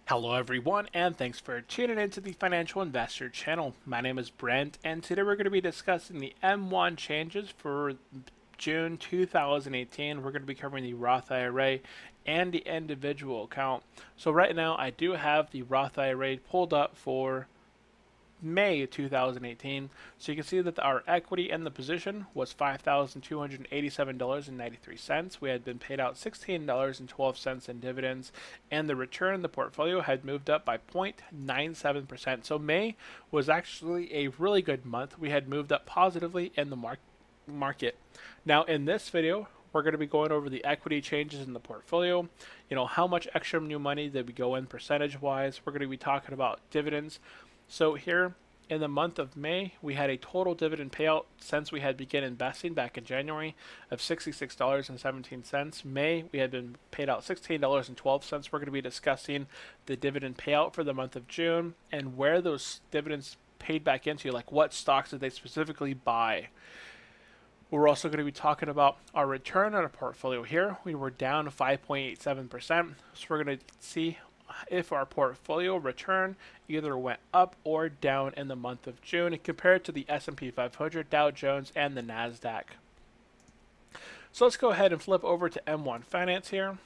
Hello everyone, and thanks for tuning into the Financial Investor channel. My name is Brent, and today we're going to be discussing the M1 changes for June 2018. We're going to be covering the Roth IRA and the individual account. So right now I do have the Roth IRA pulled up for May 2018. So you can see that our equity in the position was $5,287.93. We had been paid out $16.12 in dividends, and the return in the portfolio had moved up by 0.97%. So May was actually a really good month. We had moved up positively in the market. Now in this video, we're going to be going over the equity changes in the portfolio. How much extra new money did we go in percentage wise? We're going to be talking about dividends. So here in the month of May, we had a total dividend payout since we had begun investing back in January of $66.17. May, we had been paid out $16.12. We're going to be discussing the dividend payout for the month of June and where those dividends paid back into, like what stocks did they specifically buy. We're also going to be talking about our return on our portfolio here. We were down 5.87%. So we're going to see if our portfolio return either went up or down in the month of June compared to the S&P 500, Dow Jones, and the NASDAQ. So let's go ahead and flip over to M1 Finance here.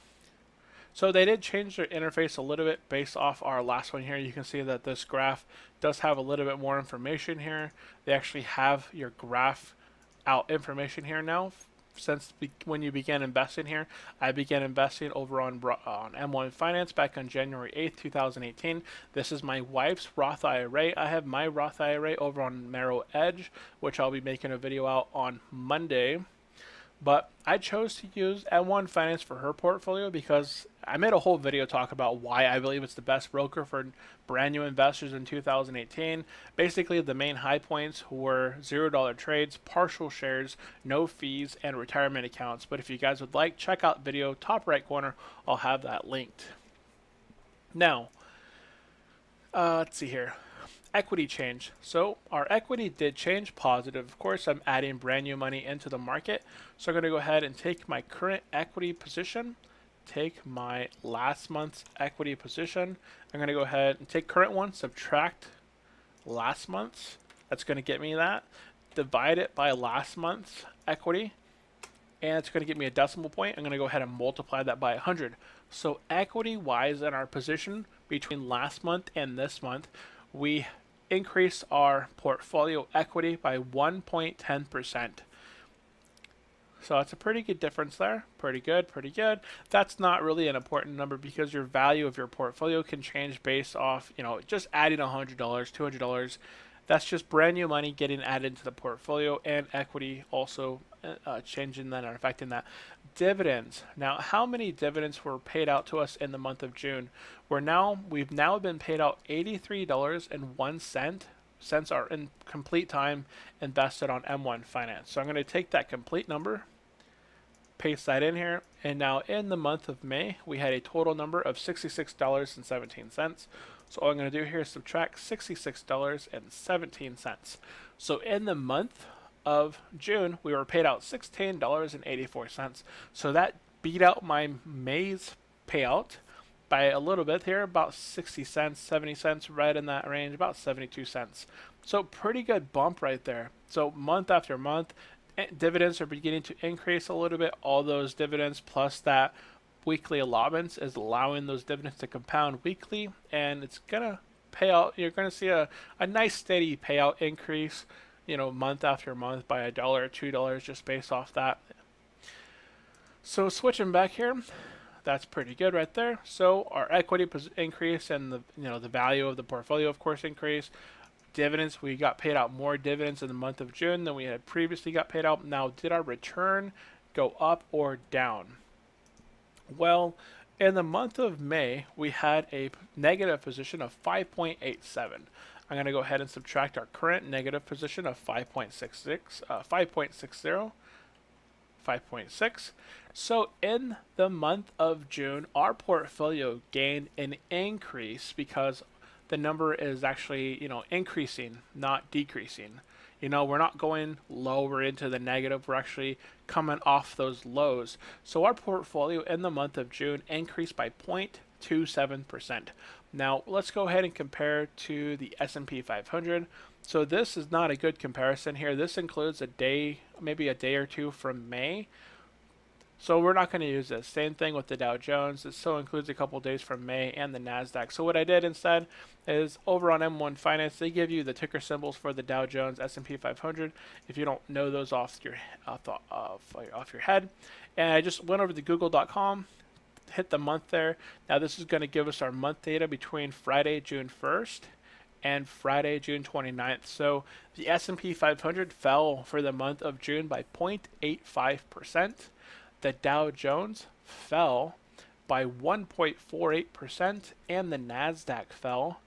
So they did change their interface a little bit based off our last one here. You can see that this graph does have a little bit more information here. They actually have your graph out information here now. Since when you began investing here, I began investing over on M1 Finance back on January 8th, 2018. This is my wife's Roth IRA. I have my Roth IRA over on Merrill Edge, which I'll be making a video out on Monday. But I chose to use M1 Finance for her portfolio because I made a whole video talk about why I believe it's the best broker for brand new investors in 2018. Basically, the main high points were $0 trades, partial shares, no fees, and retirement accounts. But if you guys would like, check out video top right corner. I'll have that linked. Now, let's see here. Equity change. So our equity did change positive. Of course, I'm adding brand new money into the market. So I'm going to go ahead and take my current equity position, take my last month's equity position. I'm going to go ahead and take current one, subtract last month's. That's going to get me that. Divide it by last month's equity, and it's going to give me a decimal point. I'm going to go ahead and multiply that by 100. So equity-wise in our position between last month and this month, we increased our portfolio equity by 1.10%. So that's a pretty good difference there. Pretty good, pretty good. That's not really an important number because your value of your portfolio can change based off, just adding $100, $200. That's just brand new money getting added into the portfolio, and equity also changing that or affecting that. Dividends. Now, how many dividends were paid out to us in the month of June? We've now been paid out $83.01 since our complete time invested on M1 Finance. So I'm going to take that complete number, paste that in here, and now in the month of May, we had a total number of $66.17. So all I'm going to do here is subtract $66.17. So in the month of June, we were paid out $16.84. So that beat out my May's payout by a little bit here, about 60 cents, 70 cents, right in that range, about 72 cents. So pretty good bump right there. So month after month, dividends are beginning to increase a little bit. All those dividends plus that weekly allotments is allowing those dividends to compound weekly, and it's gonna pay out. You're gonna see a nice steady payout increase, month after month by $1 or $2 just based off that. So switching back here, that's pretty good right there. So our equity increase and the value of the portfolio, of course, increased. Dividends, we got paid out more dividends in the month of June than we had previously got paid out. Now, did our return go up or down? Well, in the month of May, we had a negative position of 5.87. I'm going to go ahead and subtract our current negative position of 5.6. So in the month of June, our portfolio gained an increase because the number is actually, increasing, not decreasing. We're not going lower into the negative. We're actually coming off those lows. So our portfolio in the month of June increased by 0.27%. Now let's go ahead and compare to the S&P 500. So this is not a good comparison here. This includes a day, maybe a day or two from May. So we're not going to use this. Same thing with the Dow Jones. It still includes a couple days from May and the NASDAQ. So what I did instead is over on M1 Finance, they give you the ticker symbols for the Dow Jones, S&P 500. If you don't know those off your head. And I just went over to google.com, hit the month there. Now this is going to give us our month data between Friday, June 1st and Friday, June 29th. So the S&P 500 fell for the month of June by 0.85%. The Dow Jones fell by 1.48%, and the NASDAQ fell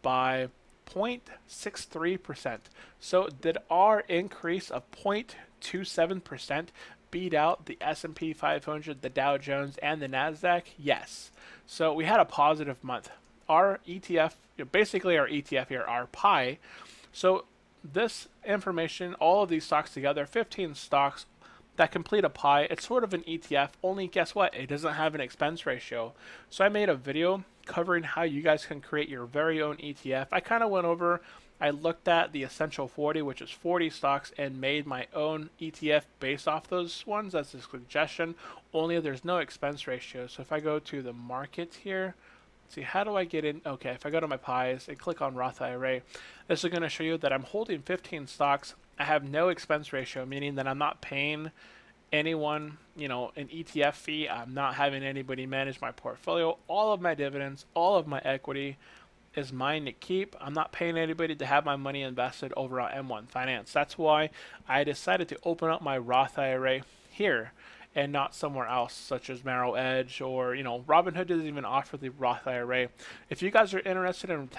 by 0.63%. So did our increase of 0.27% beat out the S&P 500, the Dow Jones, and the NASDAQ? Yes. So we had a positive month. Our ETF, basically our ETF here, our pie. So this information, all of these stocks together, 15 stocks, that complete a pie. It's sort of an ETF, only guess what? It doesn't have an expense ratio. So I made a video covering how you guys can create your very own ETF. I kind of went over, I looked at the Essential 40, which is 40 stocks, and made my own ETF based off those ones as a suggestion, only there's no expense ratio. So if I go to the market here, see, how do I get in? Okay, if I go to my pies and click on Roth IRA, this is going to show you that I'm holding 15 stocks. I have no expense ratio, meaning that I'm not paying anyone, an ETF fee. I'm not having anybody manage my portfolio. All of my dividends, all of my equity is mine to keep. I'm not paying anybody to have my money invested over on M1 Finance. That's why I decided to open up my Roth IRA here and not somewhere else, such as Merrill Edge or, Robinhood doesn't even offer the Roth IRA. If you guys are interested in,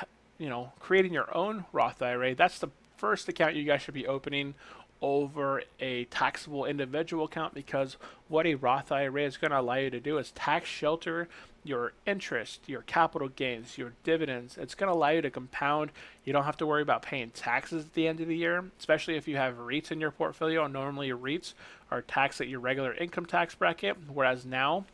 creating your own Roth IRA, that's the first account you guys should be opening over a taxable individual account, because what a Roth IRA is going to allow you to do is tax shelter your interest, your capital gains, your dividends. It's going to allow you to compound. You don't have to worry about paying taxes at the end of the year, especially if you have REITs in your portfolio. Normally your REITs are taxed at your regular income tax bracket, whereas now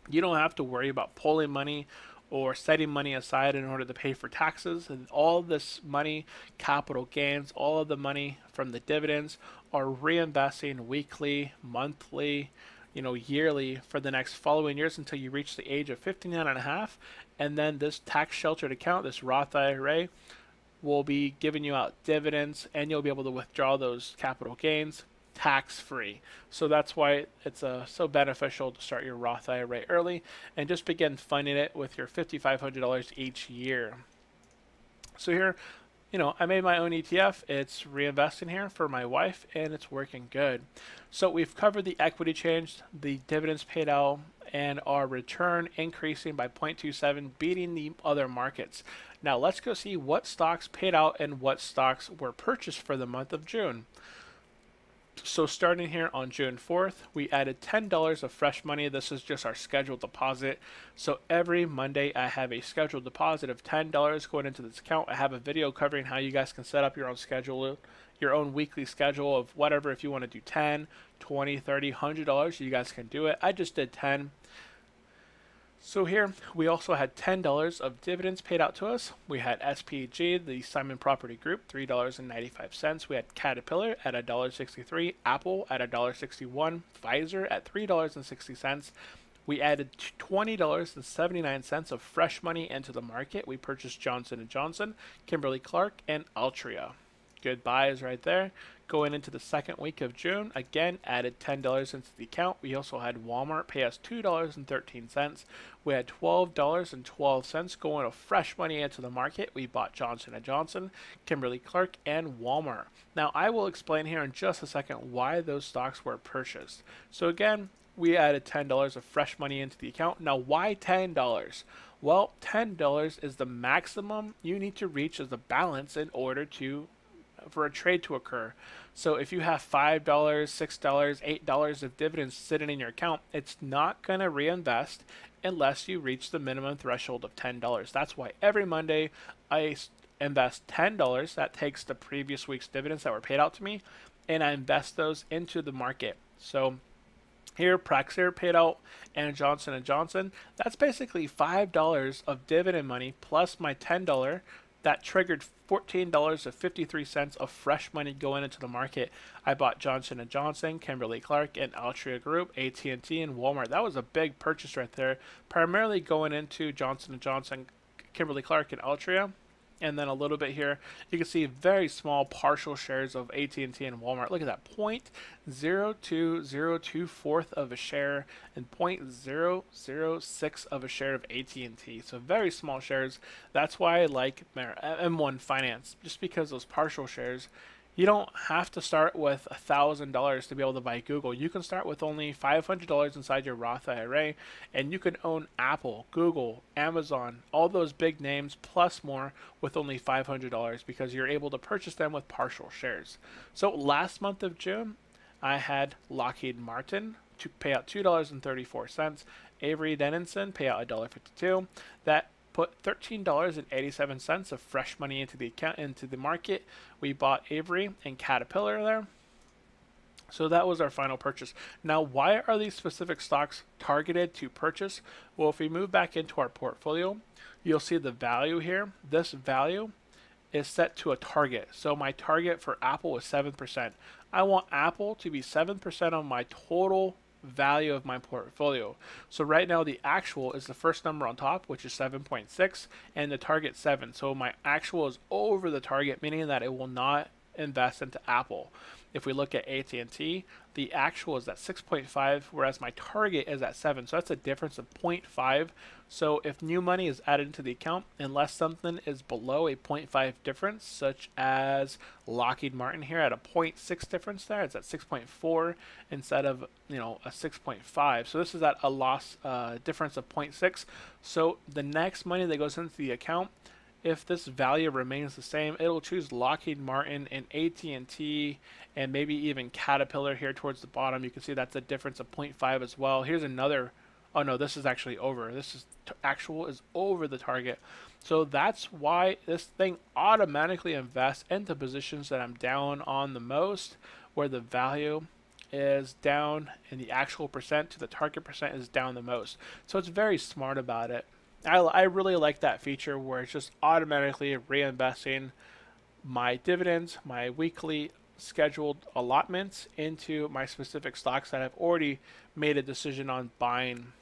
you don't have to worry about pulling money or setting money aside in order to pay for taxes. And all this money, capital gains, all of the money from the dividends are reinvesting weekly, monthly, yearly for the next following years until you reach the age of 59 and a half. And then this tax sheltered account, this Roth IRA, will be giving you out dividends, and you'll be able to withdraw those capital gains tax-free. So that's why it's so beneficial to start your Roth IRA early and just begin funding it with your $5,500 each year. So here, I made my own ETF. It's reinvesting here for my wife, and it's working good. So we've covered the equity change, the dividends paid out, and our return increasing by 0.27, beating the other markets. Now let's go see what stocks paid out and what stocks were purchased for the month of June. So starting here on June 4th, we added $10 of fresh money. This is just our scheduled deposit. So every Monday I have a scheduled deposit of $10 going into this account. I have a video covering how you guys can set up your own schedule, your own weekly schedule of whatever. If you want to do 10, 20, 30, $100, you guys can do it. I just did 10. So here we also had $10 of dividends paid out to us. We had SPG, the Simon Property Group, $3.95. We had Caterpillar at $1.63, Apple at $1.61, Pfizer at $3.60. We added $20.79 of fresh money into the market. We purchased Johnson & Johnson, Kimberly-Clark, and Altria. Good buys right there. Going into the second week of June, again, added $10 into the account. We also had Walmart pay us $2.13. We had $12.12 going of fresh money into the market. We bought Johnson & Johnson, Kimberly-Clark, and Walmart. Now, I will explain here in just a second why those stocks were purchased. So again, we added $10 of fresh money into the account. Now, why $10? Well, $10 is the maximum you need to reach as a balance in order for a trade to occur. So if you have $5, $6, $8 of dividends sitting in your account, it's not going to reinvest unless you reach the minimum threshold of $10. That's why every Monday I invest $10. That takes the previous week's dividends that were paid out to me, and I invest those into the market. So Here, Praxair paid out, and Johnson & Johnson. That's basically $5 of dividend money plus my $10. That triggered $14.53 of fresh money going into the market. I bought Johnson & Johnson, Kimberly-Clark, and Altria Group, AT&T, and Walmart. That was a big purchase right there, primarily going into Johnson & Johnson, Kimberly-Clark, and Altria. And then a little bit here, you can see very small partial shares of AT&T and Walmart. Look at that, 0.02024 of a share and 0.006 of a share of AT&T. So very small shares. That's why I like M1 Finance, just because those partial shares. You don't have to start with $1,000 to be able to buy Google. You can start with only $500 inside your Roth IRA, and you can own Apple, Google, Amazon, all those big names plus more with only $500 because you're able to purchase them with partial shares. So last month of June, I had Lockheed Martin to pay out $2.34, Avery Dennison pay out $1.52. That put $13.87 of fresh money into the account, into the market. We bought Avery and Caterpillar there. So that was our final purchase. Now, why are these specific stocks targeted to purchase? Well, if we move back into our portfolio, you'll see the value here. This value is set to a target. So my target for Apple was 7%. I want Apple to be 7% of my total value of my portfolio. So right now the actual is the first number on top, which is 7.6, and the target 7. So my actual is over the target, meaning that it will not invest into Apple. If we look at AT&T, the actual is at 6.5, whereas my target is at 7. So that's a difference of 0.5. So if new money is added into the account, unless something is below a 0.5 difference, such as Lockheed Martin here at a 0.6 difference there, it's at 6.4 instead of a 6.5. So this is at a loss difference of 0.6. So the next money that goes into the account, if this value remains the same, it'll choose Lockheed Martin and AT&T and maybe even Caterpillar here towards the bottom. You can see that's a difference of 0.5 as well. Here's another. Oh no, this is actually over. This is actual is over the target. So that's why this thing automatically invests into positions that I'm down on the most, where the value is down and the actual percent to the target percent is down the most. So it's very smart about it. I really like that feature where it's just automatically reinvesting my dividends, my weekly scheduled allotments into my specific stocks that I've already made a decision on buying.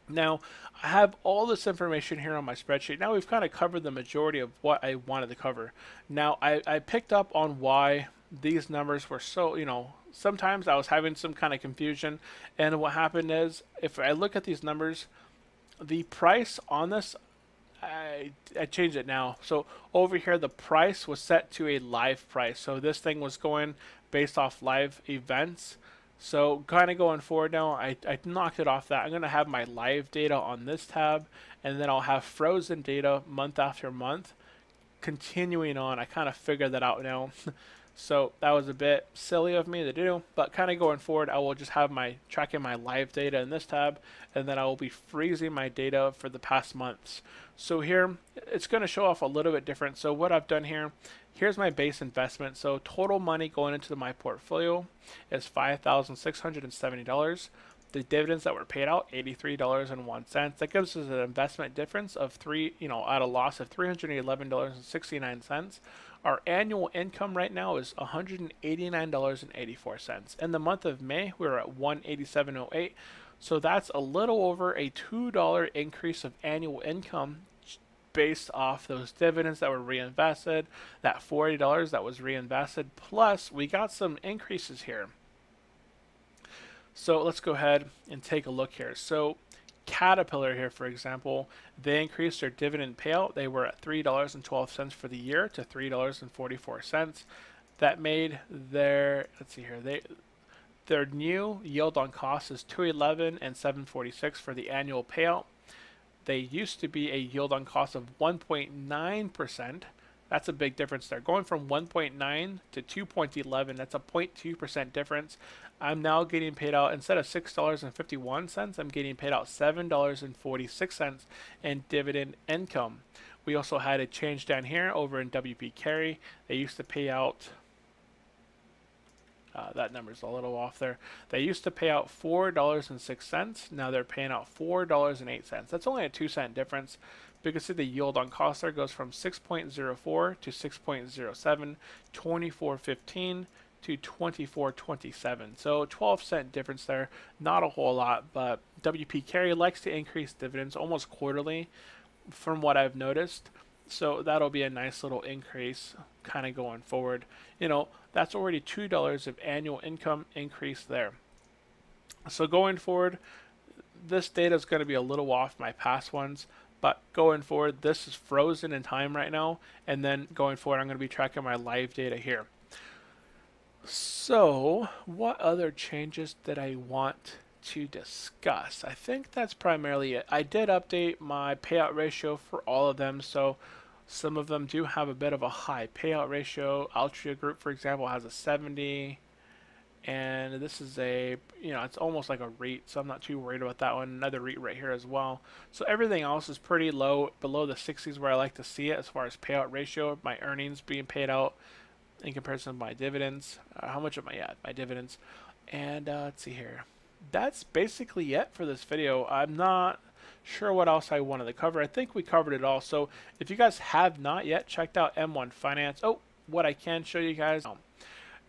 Now, I have all this information here on my spreadsheet. Now we've kind of covered the majority of what I wanted to cover. Now, I picked up on why these numbers were so, sometimes I was having some kind of confusion. And what happened is, if I look at these numbers, the price on this, I changed it now. So over here, the price was set to a live price. So this thing was going based off live events. So kind of going forward now, I knocked it off that. I'm going to have my live data on this tab, and then I'll have frozen data month after month. Continuing on, I kind of figured that out now. So that was a bit silly of me to do, but kind of going forward, I will just have my tracking my live data in this tab, and then I will be freezing my data for the past months. So here, it's going to show off a little bit different. So what I've done here, here's my base investment. So total money going into my portfolio is $5,670. The dividends that were paid out, $83.01. That gives us an investment difference of at a loss of $311.69. Our annual income right now is $189.84. In the month of May, we were at $187.08. So that's a little over a $2 increase of annual income based off those dividends that were reinvested, that $40 that was reinvested, plus we got some increases here. So let's go ahead and take a look here. So Caterpillar here, for example, they increased their dividend payout. They were at $3.12 for the year to $3.44. That made their, let's see here, their new yield on cost is 2.11 and 7.46 for the annual payout. They used to be a yield on cost of 1.9%. That's a big difference there. Going from 1.9 to 2.11, that's a 0.2% difference. I'm now getting paid out, instead of $6.51, I'm getting paid out $7.46 in dividend income. We also had a change down here over in WP Carry. They used to pay out That number's a little off there. They used to pay out $4.06. Now they're paying out $4.08. That's only a 2-cent difference. But you can see the yield on cost there goes from 6.04 to 6.07, 24.15 to 24.27. So 12-cent difference there. Not a whole lot, but WP Carey likes to increase dividends almost quarterly from what I've noticed. So that'll be a nice little increase kind of going forward. You know, that's already $2 of annual income increase there. So going forward, this data is going to be a little off my past ones, but going forward, this is frozen in time right now. And then going forward, I'm going to be tracking my live data here. So what other changes did I want to discuss? I think that's primarily it. I did update my payout ratio for all of them, so some of them do have a bit of a high payout ratio. Altria Group, for example, has a 70, and this is a, you know, it's almost like a REIT, so I'm not too worried about that one. Another REIT right here as well. So everything else is pretty low, below the 60s where I like to see it as far as payout ratio, my earnings being paid out in comparison to my dividends. How much am I at? My dividends. And let's see here. That's basically it for this video. I'm not sure what else I wanted to cover. I think we covered it all. So if you guys have not yet checked out M1 Finance, what I can show you guys.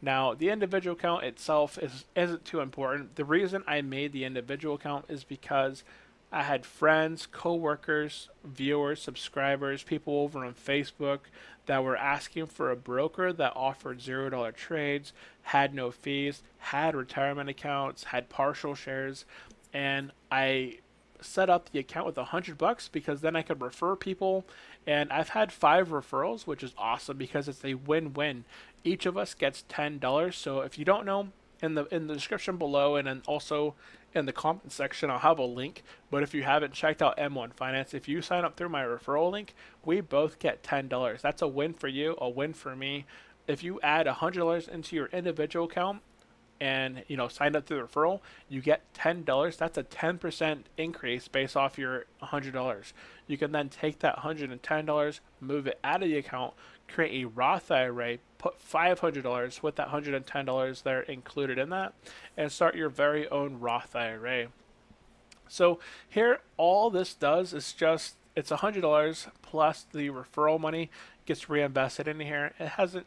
Now, the individual account itself isn't too important. The reason I made the individual account is because I had friends, co-workers, viewers, subscribers, people over on Facebook that were asking for a broker that offered $0 trades, had no fees, had retirement accounts, had partial shares, and I set up the account with $100 because then I could refer people, and I've had 5 referrals, which is awesome because it's a win-win. Each of us gets $10. So if you don't know, in the description below and then also in the comment section, I'll have a link. But if you haven't checked out M1 Finance, if you sign up through my referral link, we both get $10. That's a win for you, a win for me. If you add $100 into your individual account and sign up through the referral, you get $10. That's a 10% increase based off your $100. You can then take that $110, move it out of the account, create a Roth IRA, put $500 with that $110 there included in that, and start your very own Roth IRA. So here, all this does is just, it's $100 plus the referral money gets reinvested into here. It hasn't,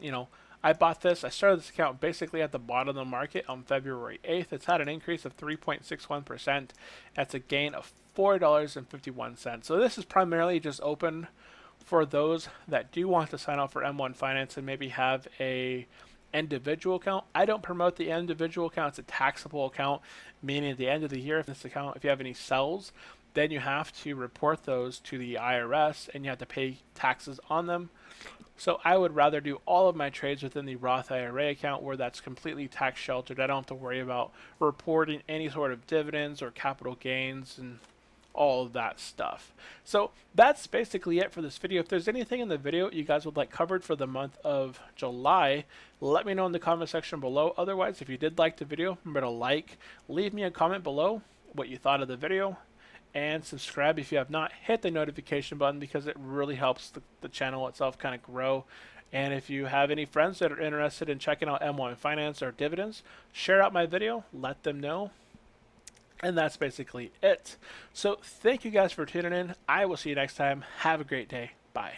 I bought this, I started this account basically at the bottom of the market on February 8th. It's had an increase of 3.61%. That's a gain of $4.51. So this is primarily just open for those that do want to sign up for M1 Finance and maybe have a individual account. I don't promote the individual account. It's a taxable account, meaning at the end of the year, if this account, if you have any sells, then you have to report those to the IRS and you have to pay taxes on them. So I would rather do all of my trades within the Roth IRA account where that's completely tax sheltered. I don't have to worry about reporting any sort of dividends or capital gains and all of that stuff. So that's basically it for this video. If there's anything in the video you guys would like covered for the month of July, let me know in the comment section below. Otherwise, if you did like the video, remember to like, leave me a comment below what you thought of the video, and subscribe if you have not. Hit the notification button because it really helps the channel itself kind of grow. And if you have any friends that are interested in checking out M1 Finance or dividends, share out my video, let them know. And that's basically it. So thank you guys for tuning in. I will see you next time. Have a great day. Bye.